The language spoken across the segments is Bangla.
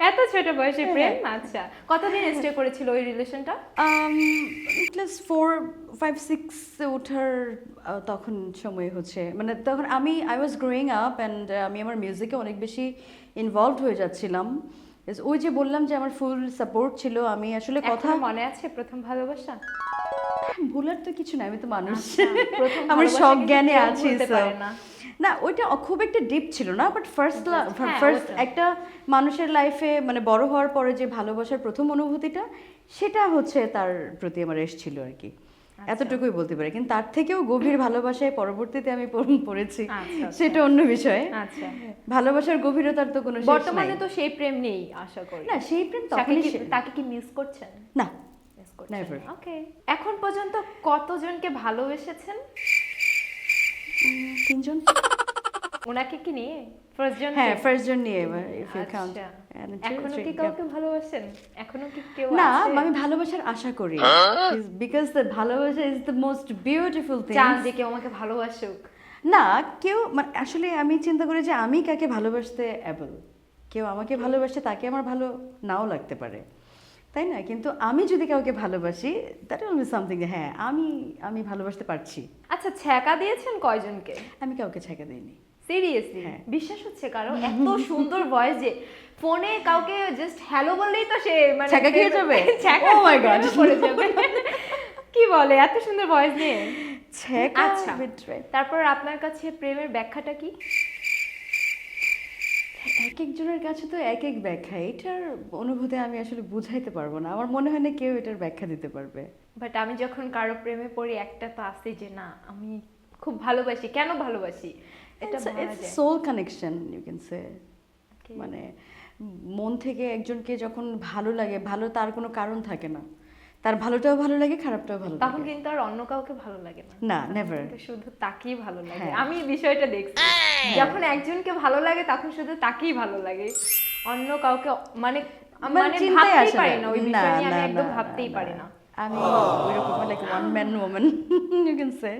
এত ছোট বয়সে প্রেম, আচ্ছা কতদিন স্টে করেছিল ওই রিলেশনটা? ক্লাস 4, 5, 6 ওঠার তখন সময় হচ্ছে, মানে তখন I was growing up and আমি আমার মিউজিকে অনেক বেশি ইনভলভড হয়ে যাচ্ছিলাম। ওই যে বললাম যে আমার ফুল সাপোর্ট ছিল, আমি আসলে কথা এখনো মনে আছে প্রথম ভালোবাসা? ভুলার তো কিছু না, আমি তো মানুষ, আচ্ছা, প্রথম আমার ভালোবাসা সব কিন্তু জ্ঞানে কেউ আছি। ভুলতে so পারে না। না ওইটা খুব একটা ডিপ ছিল না, বাট ফার্স্ট হ্যাঁ, ফার্স্ট ওটা। একটা মানুষের লাইফে মানে বড় হওয়ার পরে যে ভালোবাসার প্রথম অনুভূতিটা, সেটা হচ্ছে তার প্রতি আমার এসেছিল আর কি, এতটুকুই বলতে পারি। কিন্তু তার থেকেও গভীর ভালোবাসায় পরবর্তীতে আমি পড়েছি, আচ্ছা, সেটা অন্য বিষয়। আচ্ছা, ভালোবাসার গভীরতার তো কোনো শেষ বর্তমানে নাই। তো সেই প্রেম নেই আশা করি। না সেই প্রেম তাকে তখনই তাকে কি মিস করছেন? না, মিস করছেন। Never. ওকে, এখন পর্যন্ত কতজনকে ভালোবেসেছেন? 3জন। ওনাকে কি নিয়ে ফার্স্ট জন? হ্যাঁ, ফার্স্ট জন নিয়ে এবার if you count. আচ্ছা, And two, এখনো কি three, কাউকে ভালোবাসেন? এখনো কি কেউ না আছে? আমি ভালোবাসার আশা করি, বিকজ দ্য ভালোবাসা is the most beautiful thing. চান যে কেউ আমাকে ভালোবাসুক? না কেউ, মানে আসলে আমি চিন্তা করি যে আমি কাকে ভালোবাসতে অ্যাবল, কেউ আমাকে ভালোবাসে তাকে আমার ভালো নাও লাগতে পারে, তাই না? কিন্তু আমি যদি কাউকে ভালোবাসি, দ্যাট উইল বি সামথিং, হ্যাঁ আমি ভালোবাসতে পারছি। আচ্ছা, ছ্যাঁকা দিয়েছেন কয়জনকে? আমি কাউকে ছেঁকে দিইনি। সিরিয়াসলি? হ্যাঁ। বিশ্বাস হচ্ছে কারো? এত সুন্দর ভয়েস যে ফোনে কাউকে জাস্ট হ্যালো বললেই তো সে মানে ছ্যাঁকা খেয়ে যাবে? ছ্যাঁকা Oh my God! পড়ে যাবে। কি বলে এত সুন্দর ভয়েস নিয়ে? ছেঁকা আচ্ছা, betray। তারপর আপনার কাছে প্রেমের ব্যাখ্যাটা কি? এক একজনের কাছে তো এক এক ব্যাখ্যা, এটার অনুভূতি আমি আসলে বুঝাইতে পারবো না, আমার মনে হয় না কেউ এটার ব্যাখ্যা দিতে পারবে। বাট আমি যখন কারো প্রেমে পড়ি একটা তো আছে যে না আমি খুব ভালোবাসি, কেন ভালোবাসি এটা বলা ইটস যায়। Soul connection you can say. Okay. মানে মন থেকে একজনকে যখন ভালো লাগে, ভালো তার কোনো কারণ থাকে না, তার ভালোটাও ভালো লাগে, খারাপটাও ভালো তখন লাগে। কিন্তু আর অন্য কাউকে ভালো লাগে না। না, তখন never. কিন্তু শুধু তাকেই ভালো লাগে। হ্যাঁ। আমি বিষয়টা দেখছি, যখন একজনকে ভালো লাগে তখন শুধু তাকেই ভালো লাগে, অন্য কাউকে মানে মানে চিন্তাই ভাবতেই আসে পারি না। না, ওই বিষয় নিয়ে আমি না, একদম না, ভাবতেই না, পারি না। আমি ওইরকম like one man woman you can say.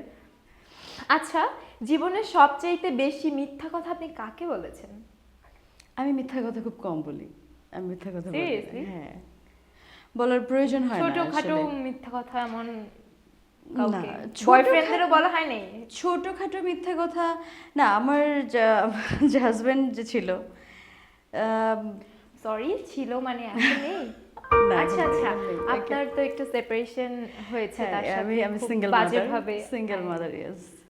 আচ্ছা, জীবনের সবচাইতে বেশি মিথ্যা কথা আপনি কাকে বলেছেন? আমি মিথ্যা কথা খুব কম বলি, আমি মিথ্যা কথা বলি না। Seriously? হ্যাঁ, বলার প্রয়োজন হয় না ছোটখাটো আসলে। মিথ্যা কথা এমন না, কাউকে ছোটখাটো- বয়ফ্রেন্ডদেরও বলা হয় নাই? ছোটখাটো মিথ্যা কথা না, আমার যে হাজবেন্ড যে ছিল, সরি ছিল মানে এখন নেই? না, আচ্ছা এখন আচ্ছা, নেই। আপনার তো একটু সেপারেশন হয়েছে তার সাথে, আমি খুব সিঙ্গেল বাজে মাদার, ভাবে। Single mother, yes.